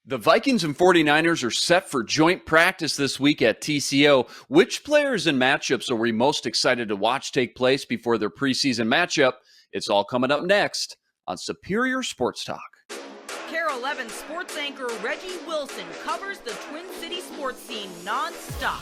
The Vikings and 49ers are set for joint practice this week at TCO. Which players and matchups are we most excited to watch take place before their preseason matchup? It's all coming up next on Superior Sports Talk. KARE 11 sports anchor Reggie Wilson covers the Twin City sports scene nonstop.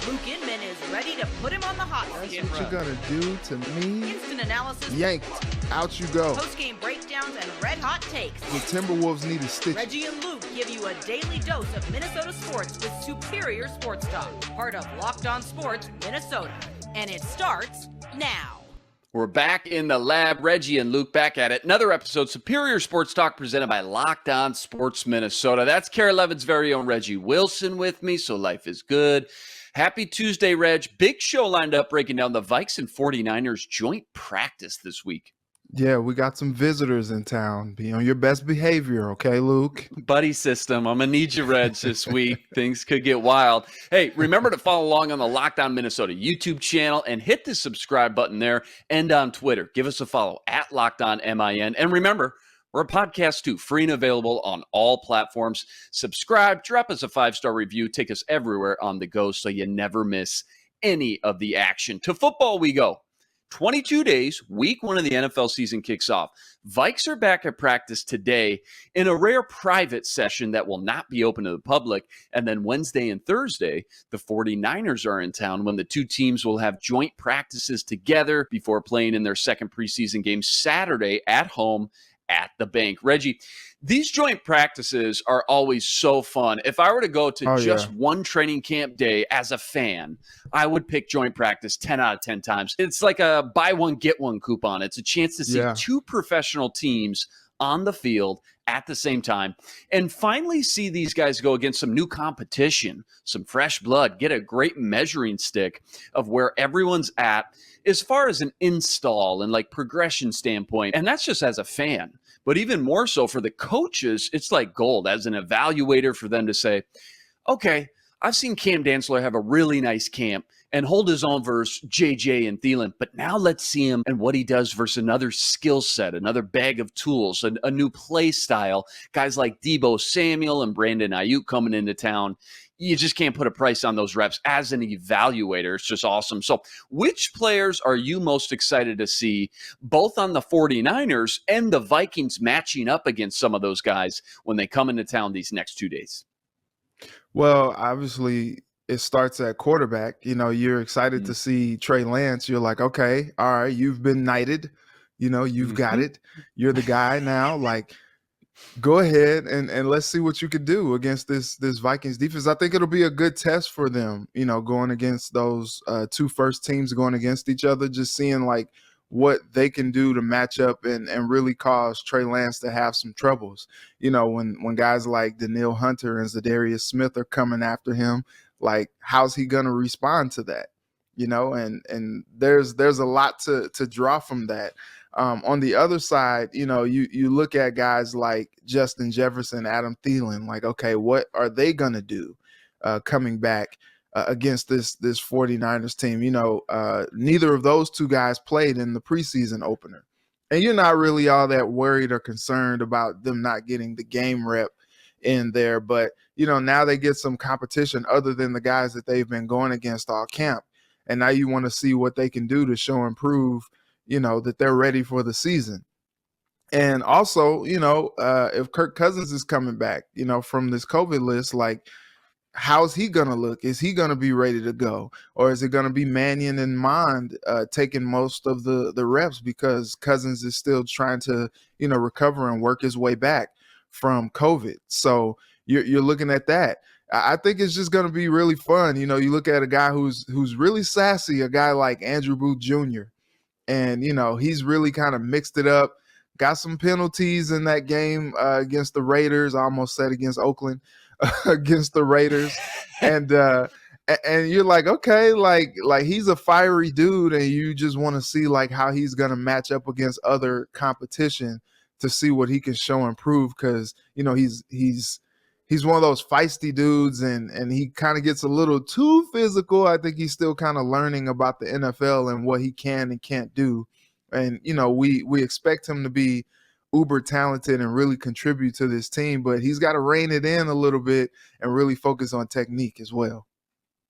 Luke Inman is ready to put him on the hot seat. That's what you're going to do to me? Instant analysis. Yanked. Out you go. Post-game breakdowns and red hot takes. The Timberwolves need a stitch. Reggie and Luke give you a daily dose of Minnesota sports with Superior Sports Talk. Part of Locked On Sports Minnesota. And it starts now. We're back in the lab. Reggie and Luke back at it. Another episode, Superior Sports Talk, presented by Locked On Sports Minnesota. That's KARE 11's very own Reggie Wilson with me, so life is good. Happy Tuesday, Reg. Big show lined up breaking down the Vikes and 49ers joint practice this week. Yeah, we got some visitors in town. Be on your best behavior, okay, Luke? Buddy system. I'm going to need you, Reg, this week. Things could get wild. Hey, remember to follow along on the Locked On Minnesota YouTube channel and hit the subscribe button there and on Twitter. Give us a follow at Locked On MIN. And remember, we're a podcast too, free and available on all platforms. Subscribe, drop us a 5-star review, take us everywhere on the go so you never miss any of the action. To football we go. 22 days, week 1 of the NFL season kicks off. Vikes are back at practice today in a rare private session that will not be open to the public. And then Wednesday and Thursday, the 49ers are in town when the two teams will have joint practices together before playing in their second preseason game Saturday at home at the bank. Reggie, these joint practices are always so fun. If I were to go to one training camp day as a fan, I would pick joint practice 10 out of 10 times. It's like a buy one, get one coupon. It's a chance to see two professional teams on the field at the same time and finally see these guys go against some new competition, some fresh blood, get a great measuring stick of where everyone's at as far as an install and like progression standpoint. And that's just as a fan. But even more so for the coaches, it's like gold as an evaluator for them to say, okay, I've seen Cam Dantzler have a really nice camp and hold his own versus JJ and Thielen, but now let's see him and what he does versus another skill set, another bag of tools, a new play style. Guys like Deebo Samuel and Brandon Ayuk coming into town. You just can't put a price on those reps as an evaluator. It's just awesome. So which players are you most excited to see both on the 49ers and the Vikings matching up against some of those guys when they come into town these next 2 days? Well, obviously it starts at quarterback. You know, you're excited to see Trey Lance. You're like, okay, all right, you've been knighted. You know, you've got it. You're the guy now. Like, go ahead and let's see what you could do against this Vikings defense. I think it'll be a good test for them, you know, going against those two first teams going against each other, just seeing like what they can do to match up and really cause Trey Lance to have some troubles. You know, when guys like Danielle Hunter and Za'Darius Smith are coming after him, like how's he going to respond to that? You know, and there's a lot to draw from that. On the other side, you know, you look at guys like Justin Jefferson, Adam Thielen, like, okay, what are they going to do coming back against this 49ers team? You know, neither of those two guys played in the preseason opener. And you're not really all that worried or concerned about them not getting the game rep in there. But, you know, now they get some competition other than the guys that they've been going against all camp. And now you want to see what they can do to show and prove, you know, that they're ready for the season. And also, you know, if Kirk Cousins is coming back, you know, from this COVID list, like, how's he going to look? Is he going to be ready to go? Or is it going to be Mannion and Mond taking most of the reps because Cousins is still trying to, you know, recover and work his way back from COVID? So you're looking at that. I think it's just going to be really fun. You know, you look at a guy who's really sassy, a guy like Andrew Booth Jr., and, you know, he's really kind of mixed it up, got some penalties in that game against the Raiders. I almost said against Oakland, against the Raiders. And you're like, okay, like he's a fiery dude, and you just want to see like how he's going to match up against other competition to see what he can show and prove. Because, you know, he's one of those feisty dudes, and he kind of gets a little too physical. I think he's still kind of learning about the NFL and what he can and can't do. And, you know, we expect him to be uber talented and really contribute to this team, but he's got to rein it in a little bit and really focus on technique as well.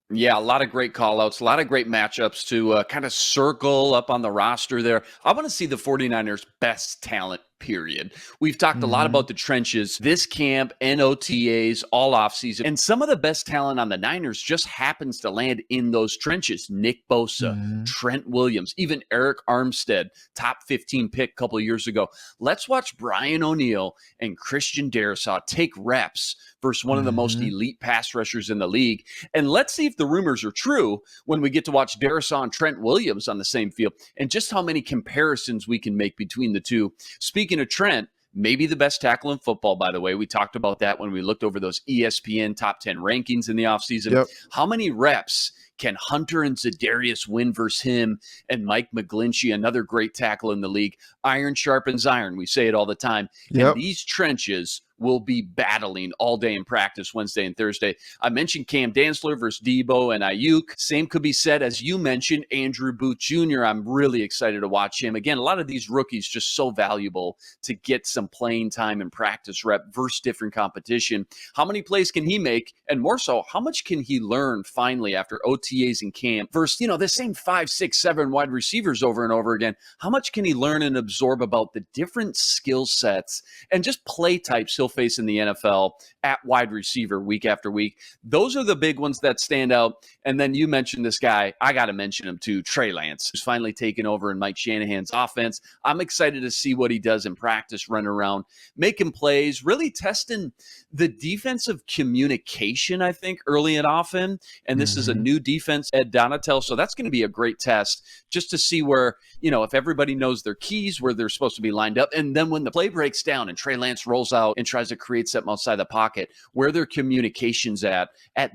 Yeah, a lot of great call-outs, a lot of great matchups to kind of circle up on the roster there. I want to see the 49ers' best talent, period. We've talked a lot about the trenches, this camp, NOTAs, all offseason, and some of the best talent on the Niners just happens to land in those trenches. Nick Bosa, Trent Williams, even Eric Armstead, top 15 pick a couple of years ago. Let's watch Brian O'Neill and Christian Darrisaw take reps versus one of the most elite pass rushers in the league. And let's see if the rumors are true when we get to watch Darrisaw and Trent Williams on the same field, and just how many comparisons we can make between the two. Speaking of Trent, maybe the best tackle in football, by the way. We talked about that when we looked over those ESPN top 10 rankings in the offseason. Yep. How many reps can Hunter and Za'Darius win versus him and Mike McGlinchey, another great tackle in the league? Iron sharpens iron. We say it all the time. Yep. And these trenches will be battling all day in practice Wednesday and Thursday. I mentioned Cam Dantzler versus Debo and Ayuk. Same could be said, as you mentioned, Andrew Booth Jr. I'm really excited to watch him. Again, a lot of these rookies just so valuable to get some playing time and practice rep versus different competition. How many plays can he make? And more so, how much can he learn finally after OTAs and camp versus, the same 5, 6, 7 wide receivers over and over again? How much can he learn and absorb about the different skill sets and just play types he'll face in the NFL at wide receiver week after week? Those are the big ones that stand out. And then you mentioned this guy. I got to mention him too, Trey Lance, who's finally taken over in Mike Shanahan's offense. I'm excited to see what he does in practice, running around, making plays, really testing the defensive communication, I think, early and often. And this is a new defense, Ed Donatel. So that's going to be a great test just to see where, if everybody knows their keys, where they're supposed to be lined up. And then when the play breaks down and Trey Lance rolls out and tries to create something outside the pocket, where their communication's at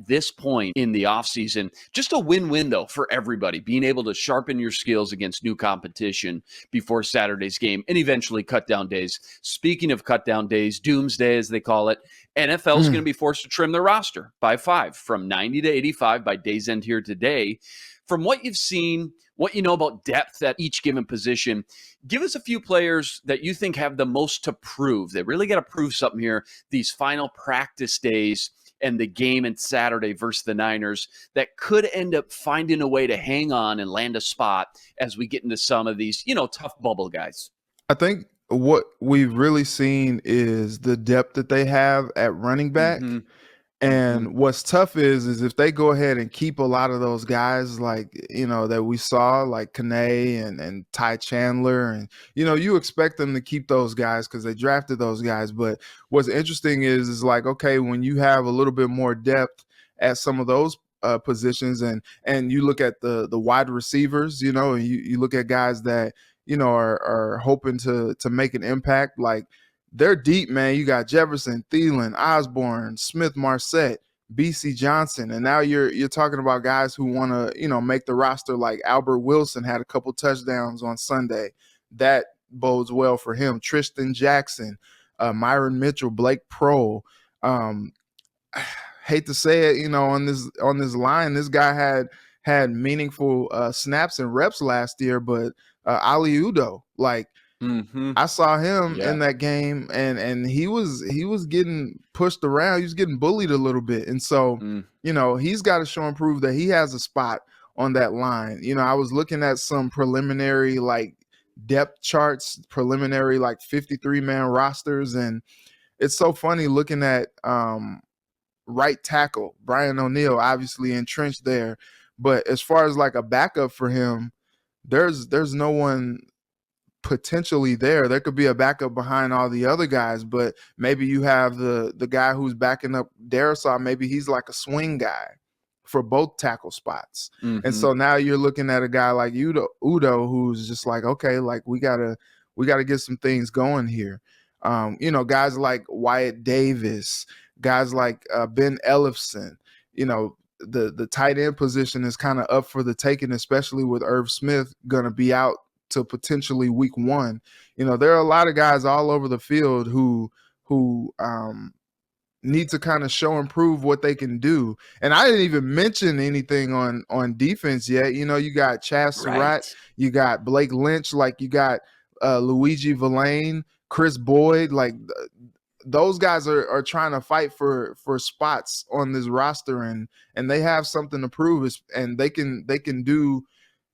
this point in the offseason. Just a win-win, though, for everybody, being able to sharpen your skills against new competition before Saturday's game and eventually cut down days. Speaking of cut down days, doomsday, as they call it, NFL is going to be forced to trim their roster by 5 from 90 to 85 by day's end here today. From what you've seen, what you know about depth at each given position, give us a few players that you think have the most to prove. They really got to prove something here these final practice days and the game on Saturday versus the Niners that could end up finding a way to hang on and land a spot as we get into some of these, tough bubble guys. I think what we've really seen is the depth that they have at running back. And what's tough is if they go ahead and keep a lot of those guys that we saw, like Kane and Ty Chandler, and, you expect them to keep those guys because they drafted those guys. But what's interesting is okay, when you have a little bit more depth at some of those positions and you look at the wide receivers, and you look at guys that, are hoping to make an impact, like, they're deep, man. You got Jefferson, Thielen, Osborne, Smith, Marset, BC Johnson, and now you're talking about guys who want to, make the roster. Like Albert Wilson had a couple touchdowns on Sunday. That bodes well for him. Tristan Jackson, Myron Mitchell, Blake Prohl. Hate to say it, on this line, this guy had meaningful snaps and reps last year, but Ali Udoh, I saw him in that game, and he was getting pushed around. He was getting bullied a little bit, and so he's got to show and prove that he has a spot on that line. I was looking at some preliminary depth charts, preliminary 53-man rosters, and it's so funny looking at right tackle Brian O'Neill, obviously entrenched there, but as far as a backup for him, there's no one potentially there. There could be a backup behind all the other guys, but maybe you have the guy who's backing up Darrisaw. Maybe he's like a swing guy for both tackle spots. And so now you're looking at a guy like Udoh, who's just okay, we gotta get some things going here. Guys like Wyatt Davis, guys like Ben Ellefson, the tight end position is kind of up for the taking, especially with Irv Smith going to be out to potentially week 1. There are a lot of guys all over the field who need to kind of show and prove what they can do. And I didn't even mention anything on defense yet. You got Chaz Surratt, you got Blake Lynch, you got Luigi Villain, Chris Boyd, like those guys are trying to fight for spots on this roster, and they have something to prove, and they can do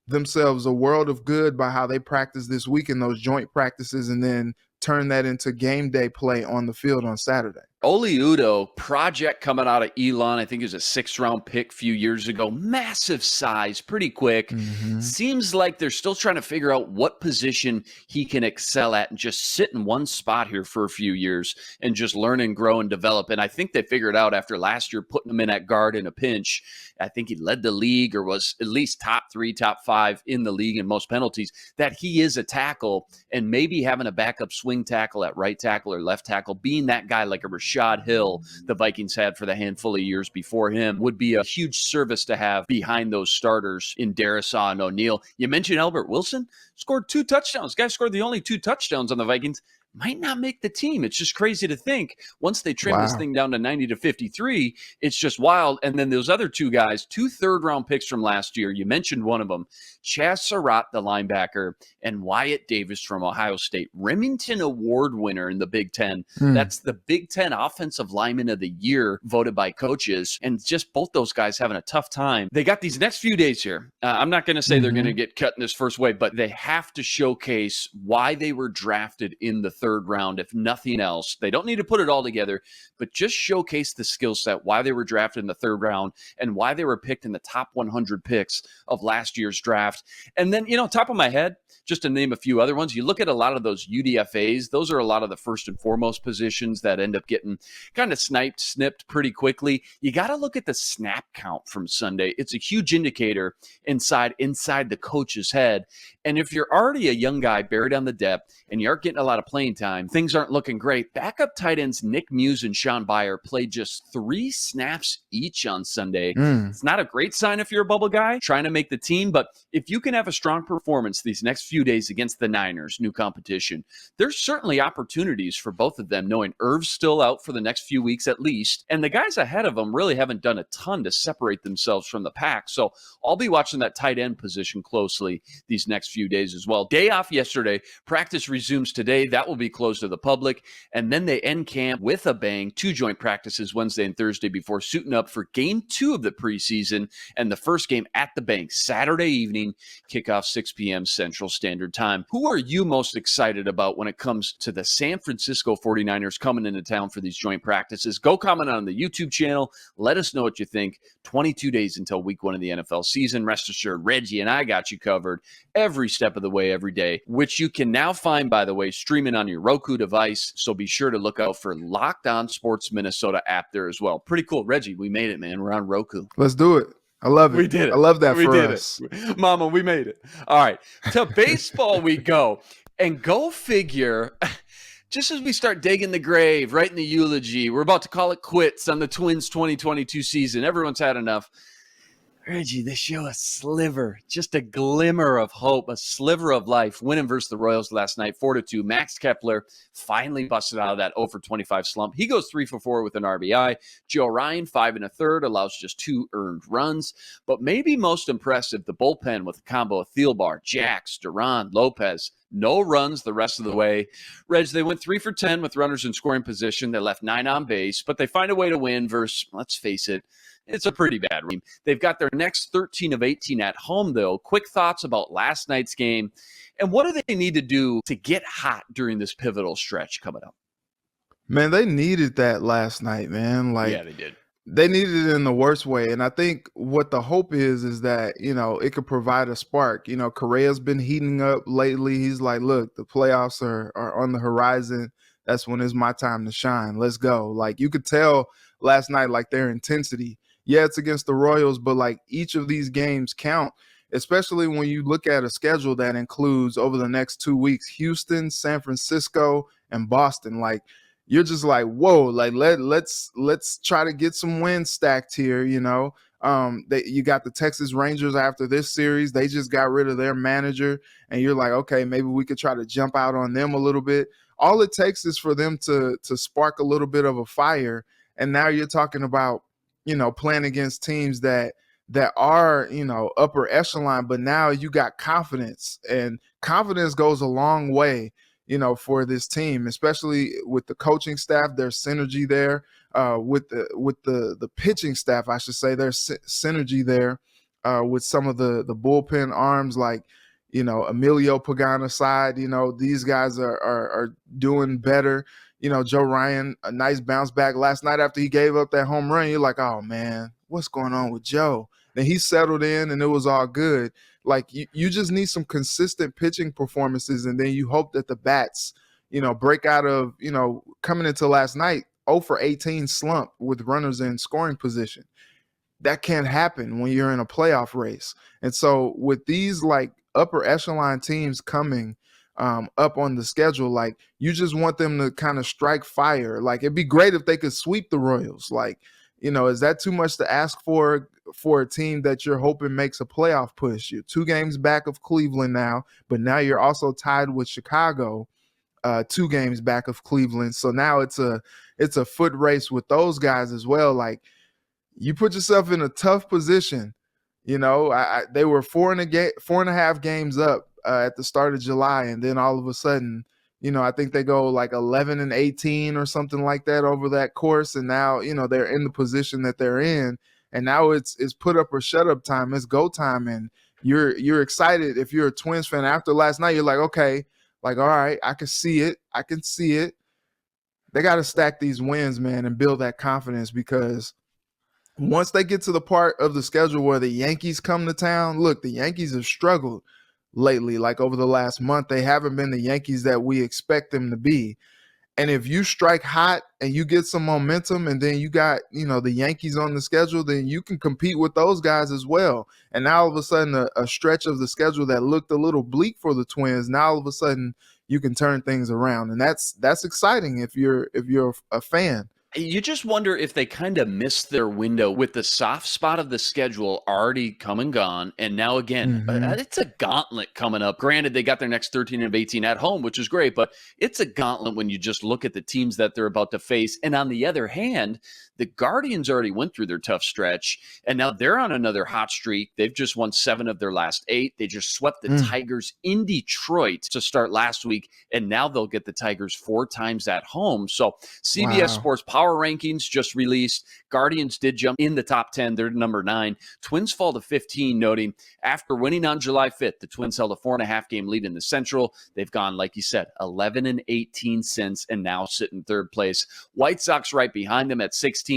themselves a world of good by how they practice this week in those joint practices, and then turn that into game day play on the field on Saturday. Oli Udoh, project coming out of Elon. I think he was a 6th-round pick a few years ago. Massive size, pretty quick. Seems like they're still trying to figure out what position he can excel at and just sit in one spot here for a few years and just learn and grow and develop. And I think they figured out after last year putting him in at guard in a pinch. I think he led the league or was at least top 3, top 5 in the league in most penalties, that he is a tackle, and maybe having a backup swing tackle at right tackle or left tackle, being that guy like a Rashad Hill the Vikings had for the handful of years before him, would be a huge service to have behind those starters in Darrisaw and O'Neal. You mentioned Albert Wilson, scored 2 touchdowns. Guy scored the only 2 touchdowns on the Vikings. Might not make the team. It's just crazy to think. Once they trim this thing down to 90 to 53, it's just wild. And then those other 2 guys, 2 third-round picks from last year, you mentioned one of them, Chaz Surratt, the linebacker, and Wyatt Davis from Ohio State. Remington Award winner in the Big Ten. That's the Big Ten Offensive Lineman of the Year voted by coaches. And just both those guys having a tough time. They got these next few days here. I'm not going to say they're going to get cut in this first wave, but they have to showcase why they were drafted in the 3rd round, if nothing else. They don't need to put it all together, but just showcase the skill set, why they were drafted in the 3rd round and why they were picked in the top 100 picks of last year's draft. And then, top of my head, just to name a few other ones, you look at a lot of those UDFAs, those are a lot of the first and foremost positions that end up getting kind of snipped pretty quickly. You got to look at the snap count from Sunday. It's a huge indicator inside the coach's head. And if you're already a young guy buried on the depth and you aren't getting a lot of playing time, things aren't looking great. Backup tight ends Nick Muse and Sean Byer played just 3 snaps each on Sunday. It's not a great sign if you're a bubble guy trying to make the team, but if you can have a strong performance these next few days against the Niners, new competition, there's certainly opportunities for both of them, knowing Irv's still out for the next few weeks at least, and the guys ahead of them really haven't done a ton to separate themselves from the pack. So I'll be watching that tight end position closely these next few days as well. Day off yesterday, practice resumes today. That will be closed to the public, and then they end camp with a bang. 2 joint practices Wednesday and Thursday before suiting up for game 2 of the preseason and the first game at the bank Saturday evening, kickoff 6 p.m. Central Standard Time. Who are you most excited about when it comes to the San Francisco 49ers coming into town for these joint practices? Go comment on the YouTube channel. Let us know what you think. 22 days until week 1 of the NFL season. Rest assured, Reggie and I got you covered every step of the way, every day, which you can now find, by the way, streaming on your Roku device. So be sure to look out for Locked On Sports Minnesota app there as well. Pretty cool. Reggie, we made it, man. We're on Roku. Let's do it. I love it. We did it. I love that we for did us. It. Mama, we made it. All right. To baseball we go. And go figure, just as we start digging the grave, writing the eulogy, we're about to call it quits on the Twins 2022 season. Everyone's had enough. Reggie, they show a sliver, just a glimmer of hope, a sliver of life. Winning versus the Royals last night, 4-2. Max Kepler finally busted out of that 0-for-25 slump. He goes 3-for-4 with an RBI. Joe Ryan, 5 1/3, allows just 2 earned runs. But maybe most impressive, the bullpen with a combo of Thielbar, Jax, Duran, Lopez. No runs the rest of the way. Reg, they went 3 for 10 with runners in scoring position. They left 9 on base, but they find a way to win versus, let's face it, it's a pretty bad team. They've got their next 13 of 18 at home, though. Quick thoughts about last night's game, and what do they need to do to get hot during this pivotal stretch coming up? Man, they needed that last night, man. Yeah, they did. They needed it in the worst way. And I think what the hope is that, it could provide a spark. Correa's been heating up lately. He's like, look, the playoffs are on the horizon. That's when it's my time to shine. Let's go. Like, you could tell last night, like, their intensity. Yeah, it's against the Royals, but like each of these games count, especially when you look at a schedule that includes over the next 2 weeks, Houston, San Francisco, and Boston. Like, you're just like, whoa, like let's try to get some wins stacked here. You got the Texas Rangers after this series. They just got rid of their manager, and you're like, okay, maybe we could try to jump out on them a little bit. All it takes is for them to spark a little bit of a fire, and now you're talking about playing against teams that are upper echelon, but now you got confidence, and confidence goes a long way. for this team, especially with the coaching staff. There's synergy there. With the pitching staff, I should say, there's synergy there with some of the bullpen arms, like Emilio Pagano side. These guys are doing better. Joe Ryan, a nice bounce back last night after he gave up that home run. You're like, oh man, what's going on with Joe? Then he settled in and it was all good. Like you just need some consistent pitching performances, and then you hope that the bats, break out of, coming into last night, 0 for 18 slump with runners in scoring position. That can't happen when you're in a playoff race. And so with these like upper echelon teams coming up on the schedule, like you just want them to kind of strike fire. Like it'd be great if they could sweep the Royals. Like, is that too much to ask for a team that you're hoping makes a playoff push? You're 2 games back of Cleveland now, but now you're also tied with Chicago, 2 games back of Cleveland. So now it's a foot race with those guys as well. Like you put yourself in a tough position. They were 4.5 games up at the start of July, and then all of a sudden, I think they go like 11-18 or something like that over that course, and now they're in the position that they're in, and now it's put up or shut up time. It's go time, and you're excited. If you're a Twins fan after last night, you're like, okay, like all right, I can see it. They got to stack these wins, man, and build that confidence, because once they get to the part of the schedule where the Yankees come to town, look, the Yankees have struggled lately. Like over the last month, they haven't been the Yankees that we expect them to be. And if you strike hot and you get some momentum, and then you got, the Yankees on the schedule, then you can compete with those guys as well. And now all of a sudden a stretch of the schedule that looked a little bleak for the Twins, now all of a sudden you can turn things around. And that's exciting if you're a fan. You just wonder if they kind of missed their window with the soft spot of the schedule already come and gone. And now again, it's a gauntlet coming up. Granted, they got their next 13 of 18 at home, which is great, but it's a gauntlet when you just look at the teams that they're about to face. And on the other hand, the Guardians already went through their tough stretch, and now they're on another hot streak. They've just won 7 of their last 8. They just swept the Tigers in Detroit to start last week, and now they'll get the Tigers 4 times at home. So CBS Sports Power Rankings just released. Guardians did jump in the top 10. They're number 9. Twins fall to 15, noting after winning on July 5th, the Twins held a 4.5 game lead in the Central. They've gone, like you said, 11-18 since, and now sit in 3rd place. White Sox right behind them at 16.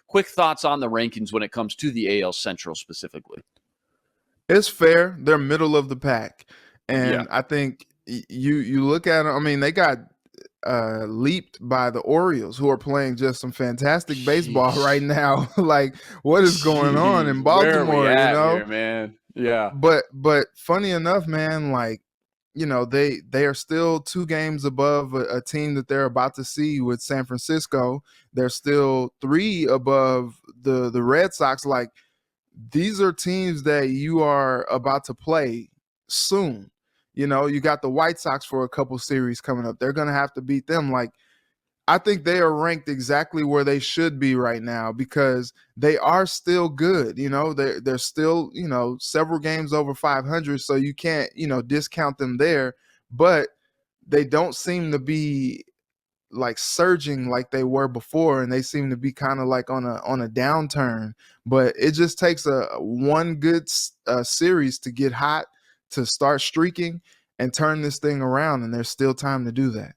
Quick thoughts on the rankings when it comes to the AL Central specifically. It's fair. They're middle of the pack. And I think you look at them, I mean, they got leaped by the Orioles, who are playing just some fantastic baseball right now. Like, what is going on in Baltimore? Where are we at here, man? Yeah. But funny enough, man, like, they are still 2 games above a team that they're about to see with San Francisco. They're still 3 above the Red Sox. Like, these are teams that you are about to play soon. You got the White Sox for a couple series coming up. They're going to have to beat them. Like, I think they are ranked exactly where they should be right now, because they are still good. They're still, several games over 500. So you can't, discount them there, but they don't seem to be like surging like they were before. And they seem to be kind of like on a downturn, but it just takes one good series to get hot, to start streaking and turn this thing around. And there's still time to do that.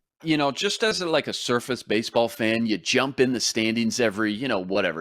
Just as a surface baseball fan, you jump in the standings every,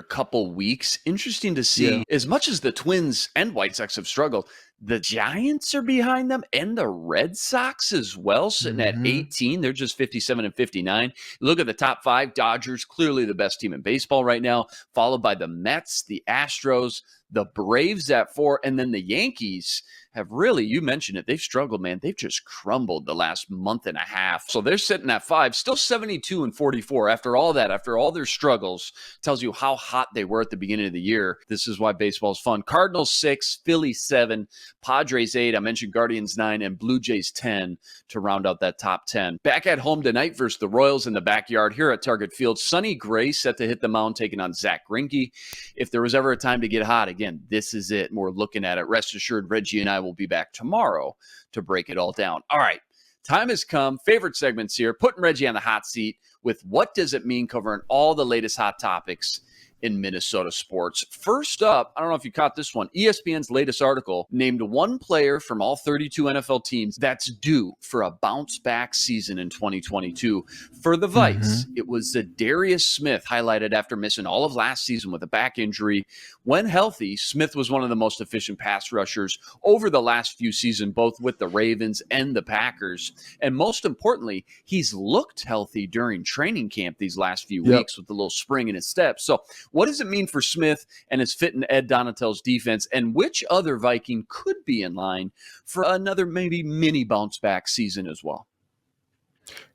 couple weeks. Interesting to see, as much as the Twins and White Sox have struggled, the Giants are behind them, and the Red Sox as well, sitting at 18. They're just 57 and 59. Look at the top 5. Dodgers, clearly the best team in baseball right now, followed by the Mets, the Astros, the Braves at 4, and then the Yankees have really, you mentioned it, they've struggled, man. They've just crumbled the last month and a half. So they're sitting at 5, still 72 and 44. After all that, after all their struggles, tells you how hot they were at the beginning of the year. This is why baseball's fun. Cardinals 6, Phillies 7, Padres 8, I mentioned Guardians 9, and Blue Jays 10 to round out that top 10. Back at home tonight versus the Royals in the backyard here at Target Field. Sonny Gray set to hit the mound, taking on Zach Greinke. If there was ever a time to get hot, again, this is it. We're looking at it. Rest assured, Reggie and I will be back tomorrow to break it all down. All right. Time has come. Favorite segments here. Putting Reggie on the hot seat with What Does It Mean, covering all the latest hot topics in Minnesota sports. First up, I don't know if you caught this one. ESPN's latest article named one player from all 32 NFL teams that's due for a bounce-back season in 2022. For the Vikes, it was Za'Darius Smith, highlighted after missing all of last season with a back injury. When healthy, Smith was one of the most efficient pass rushers over the last few seasons, both with the Ravens and the Packers. And most importantly, he's looked healthy during training camp these last few weeks with a little spring in his step. So what does it mean for Smith and his fit in Ed Donatel's defense, and which other Viking could be in line for another maybe mini bounce back season as well?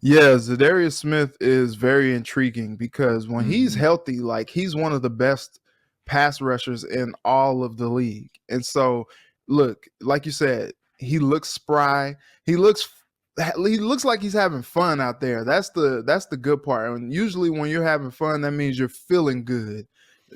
Yeah, Za'Darius Smith is very intriguing because when he's healthy, like, he's one of the best pass rushers in all of the league. And so, look, like you said, he looks spry. He looks like he's having fun out there. That's the good part. And usually when you're having fun, that means you're feeling good.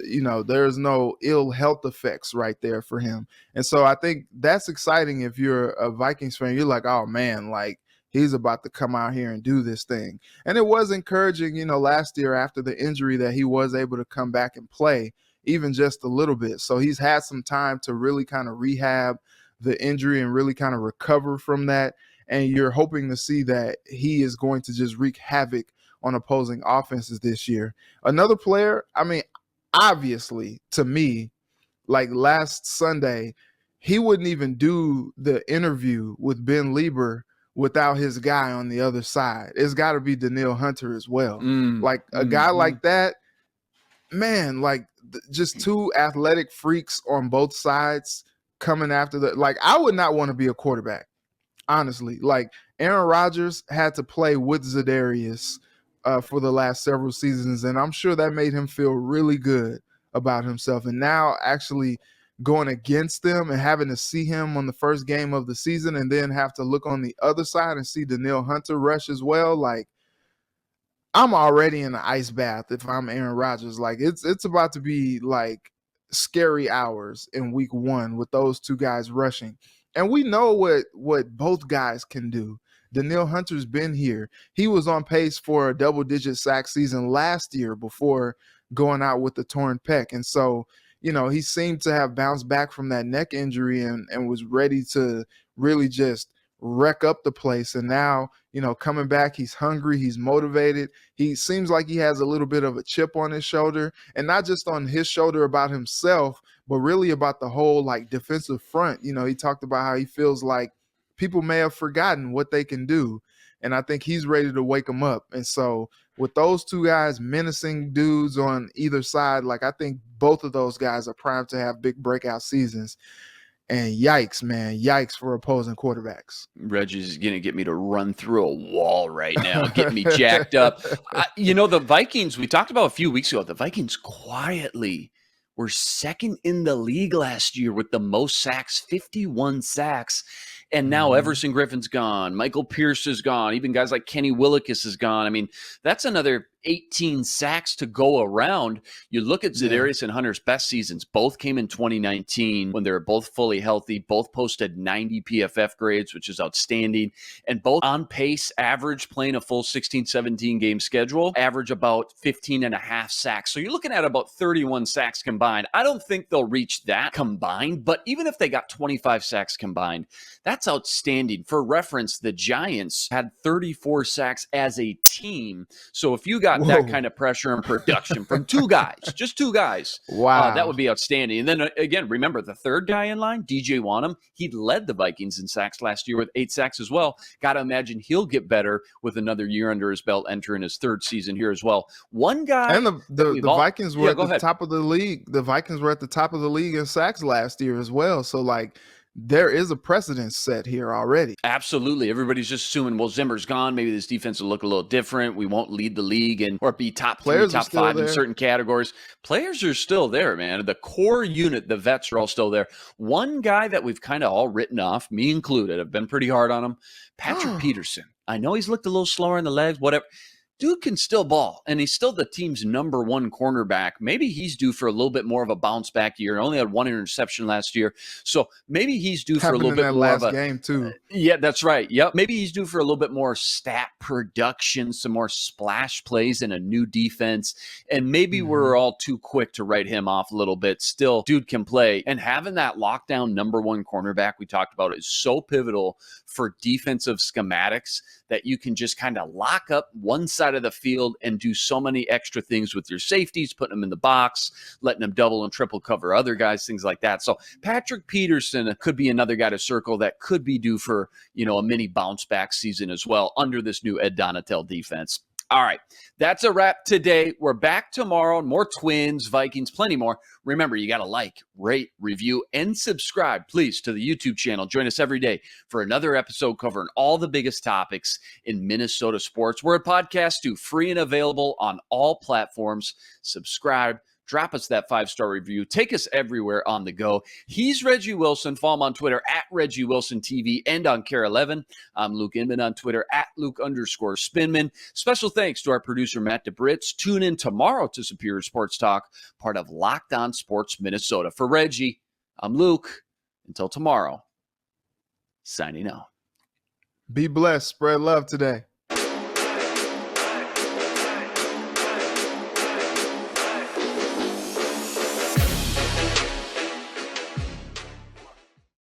You know, there's no ill health effects right there for him. And so I think that's exciting. If you're a Vikings fan, you're like, oh man, like, he's about to come out here and do this thing. And it was encouraging, last year after the injury that he was able to come back and play even just a little bit. So he's had some time to really kind of rehab the injury and really kind of recover from that. And you're hoping to see that he is going to just wreak havoc on opposing offenses this year. Another player, I mean, obviously, to me, like last Sunday, he wouldn't even do the interview with Ben Lieber without his guy on the other side. It's got to be Danielle Hunter as well. Like a guy like that, man, like just two athletic freaks on both sides coming after the, like, I would not want to be a quarterback, honestly. Like, Aaron Rodgers had to play with Za'Darius for the last several seasons, and I'm sure that made him feel really good about himself. And now actually going against them and having to see him on the first game of the season and then have to look on the other side and see Danielle Hunter rush as well, like, I'm already in an ice bath if I'm Aaron Rodgers. Like, it's about to be like scary hours in week one with those two guys rushing. And we know what both guys can do. Danielle Hunter's been here. He was on pace for a double-digit sack season last year before going out with the torn pec. And so, he seemed to have bounced back from that neck injury and was ready to really just wreck up the place. And now, coming back, he's hungry, he's motivated. He seems like he has a little bit of a chip on his shoulder, and not just on his shoulder about himself, but really about the whole, like, defensive front. He talked about how he feels like people may have forgotten what they can do. And I think he's ready to wake them up. And so with those two guys, menacing dudes on either side, like, I think both of those guys are primed to have big breakout seasons. And yikes, man, yikes for opposing quarterbacks. Reggie's going to get me to run through a wall right now, get me jacked up. The Vikings, we talked about a few weeks ago, the Vikings quietly were second in the league last year with the most sacks, 51 sacks. And now Everson Griffin's gone. Michael Pierce is gone. Even guys like Kenny Willekes is gone. I mean, that's another 18 sacks to go around. You look at Za'Darius and Hunter's best seasons. Both came in 2019 when they were both fully healthy. Both posted 90 PFF grades, which is outstanding. And both on pace, average playing a full 16, 17 game schedule, average about 15 and a half sacks. So you're looking at about 31 sacks combined. I don't think they'll reach that combined, but even if they got 25 sacks combined, that's outstanding. For reference, the Giants had 34 sacks as a team. So if you got that kind of pressure and production from two guys, just two guys, wow, that would be outstanding. And then again, remember the third guy in line, DJ Wanham, he led the Vikings in sacks last year with 8 sacks as well. Got to imagine he'll get better with another year under his belt, entering his third season here as well. One guy, and the Vikings were at the top of the league. The Vikings were at the top of the league in sacks last year as well. So, like, there is a precedent set here already. Absolutely. Everybody's just assuming, well, Zimmer's gone. Maybe this defense will look a little different. We won't lead the league or be top 3, top 5 in certain categories. Players are still there, man. The core unit, the vets are all still there. One guy that we've kind of all written off, me included, I've been pretty hard on him, Patrick Peterson. I know he's looked a little slower in the legs, whatever. dude can still ball, and he's still the team's number one cornerback. Maybe he's due for a little bit more of a bounce back year. Only had one interception last year, so maybe he's due for a little bit more of a game too. Yeah, that's right. Yep, maybe he's due for a little bit more stat production, some more splash plays, and a new defense. And maybe we're all too quick to write him off a little bit. Still, dude can play, and having that lockdown number one cornerback we talked about is so pivotal for defensive schematics that you can just kind of lock up one side of the field and do so many extra things with your safeties, putting them in the box, letting them double and triple cover other guys, things like that. So Patrick Peterson could be another guy to circle that could be due for, a mini bounce back season as well under this new Ed Donatel defense. All right, that's a wrap today. We're back tomorrow. More Twins, Vikings, plenty more. Remember, you got to like, rate, review, and subscribe, please, to the YouTube channel. Join us every day for another episode covering all the biggest topics in Minnesota sports. We're a podcast too, free and available on all platforms. Subscribe. Drop us that 5-star review. Take us everywhere on the go. He's Reggie Wilson. Follow him on Twitter at Reggie Wilson TV and on KARE11. I'm Luke Inman on Twitter at Luke_Spinman. Special thanks to our producer, Matt DeBritz. Tune in tomorrow to Superior Sports Talk, part of Locked On Sports Minnesota. For Reggie, I'm Luke. Until tomorrow, signing out. Be blessed. Spread love today.